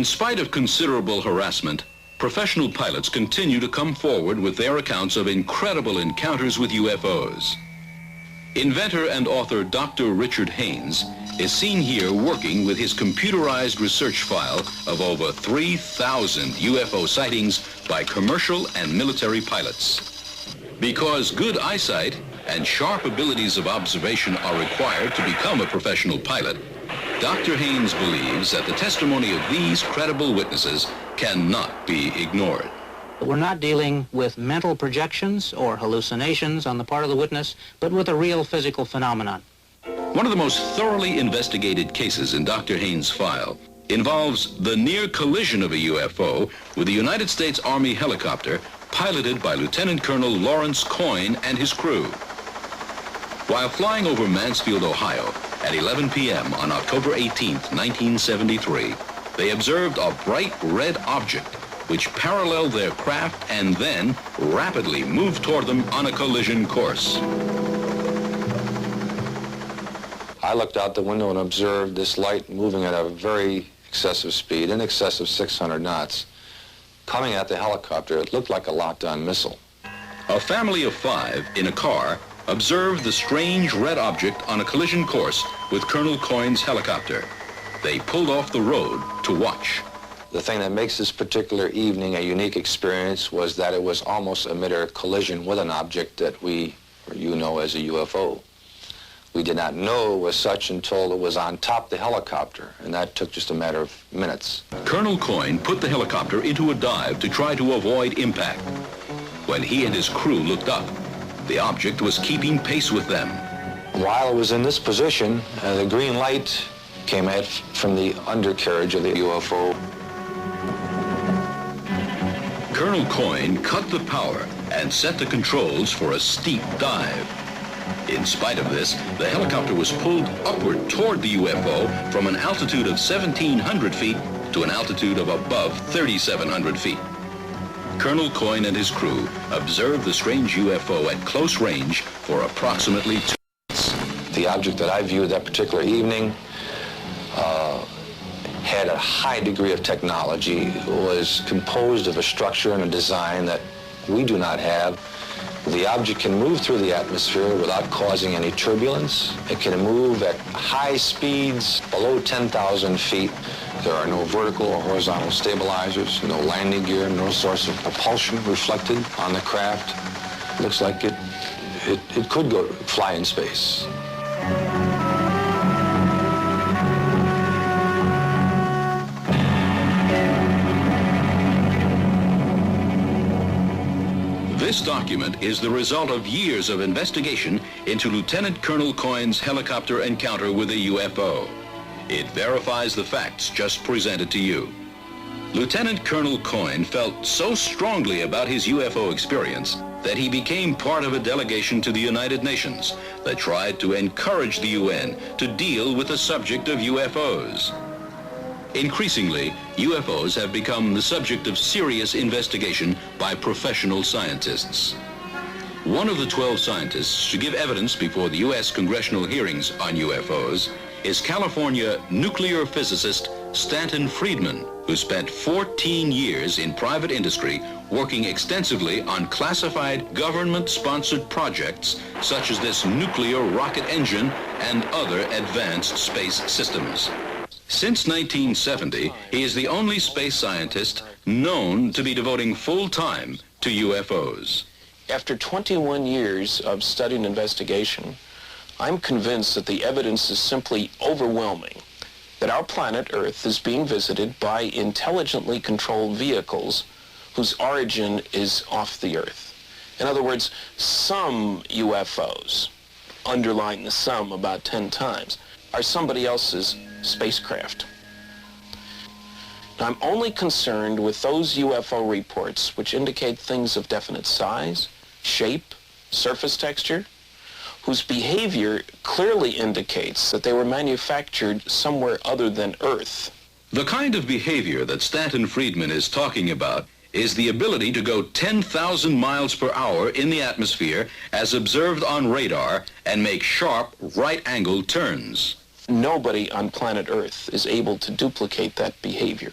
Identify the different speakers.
Speaker 1: In spite of considerable harassment, professional pilots continue to come forward with their accounts of incredible encounters with UFOs. Inventor and author Dr. Richard Haynes is seen here working with his computerized research file of over 3,000 UFO sightings by commercial and military pilots. Because good eyesight and sharp abilities of observation are required to become a professional pilot, Dr. Haynes believes that the testimony of these credible witnesses cannot be ignored.
Speaker 2: We're not dealing with mental projections or hallucinations on the part of the witness, but with a real physical phenomenon.
Speaker 1: One of the most thoroughly investigated cases in Dr. Haynes' file involves the near collision of a UFO with a United States Army helicopter piloted by Lieutenant Colonel Lawrence Coyne and his crew. While flying over Mansfield, Ohio, at 11 p.m. on October 18, 1973, they observed a bright red object which paralleled their craft and then rapidly moved toward them on a collision course.
Speaker 3: I looked out the window and observed this light moving at a very excessive speed, in excess of 600 knots, coming at the helicopter. It looked like a locked-on missile.
Speaker 1: A family of 5 in a car observed the strange red object on a collision course with Colonel Coyne's helicopter. They pulled off the road to watch.
Speaker 3: The thing that makes this particular evening a unique experience was that it was almost a mid-air collision with an object that we, or you know, as a UFO. We did not know it was such until it was on top of the helicopter, and that took just a matter of minutes.
Speaker 1: Colonel Coyne put the helicopter into a dive to try to avoid impact. When he and his crew looked up, the object was keeping pace with them.
Speaker 3: While it was in this position, the green light came out from the undercarriage of the UFO.
Speaker 1: Colonel Coyne cut the power and set the controls for a steep dive. In spite of this, the helicopter was pulled upward toward the UFO from an altitude of 1,700 feet to an altitude of above 3,700 feet. Colonel Coyne and his crew observed the strange UFO at close range for approximately 2 minutes.
Speaker 3: The object that I viewed that particular evening had a high degree of technology. It was composed of a structure and a design that we do not have. The object can move through the atmosphere without causing any turbulence. It can move at high speeds below 10,000 feet. There are no vertical or horizontal stabilizers, no landing gear, no source of propulsion reflected on the craft. Looks like it could fly in space.
Speaker 1: This document is the result of years of investigation into Lieutenant Colonel Coyne's helicopter encounter with a UFO. It verifies the facts just presented to you. Lieutenant Colonel Coyne felt so strongly about his UFO experience that he became part of a delegation to the United Nations that tried to encourage the UN to deal with the subject of UFOs. Increasingly, UFOs have become the subject of serious investigation by professional scientists. One of the 12 scientists to give evidence before the U.S. congressional hearings on UFOs is California nuclear physicist Stanton Friedman, who spent 14 years in private industry working extensively on classified government-sponsored projects such as this nuclear rocket engine and other advanced space systems. Since 1970, he is the only space scientist known to be devoting full time to UFOs.
Speaker 4: After 21 years of study and investigation, I'm convinced that the evidence is simply overwhelming, that our planet Earth is being visited by intelligently controlled vehicles whose origin is off the Earth. In other words, some UFOs, underline the sum about 10 times, are somebody else's spacecraft. Now, I'm only concerned with those UFO reports which indicate things of definite size, shape, surface texture, whose behavior clearly indicates that they were manufactured somewhere other than Earth.
Speaker 1: The kind of behavior that Stanton Friedman is talking about is the ability to go 10,000 miles per hour in the atmosphere as observed on radar and make sharp right-angled turns.
Speaker 4: Nobody on planet Earth is able to duplicate that behavior.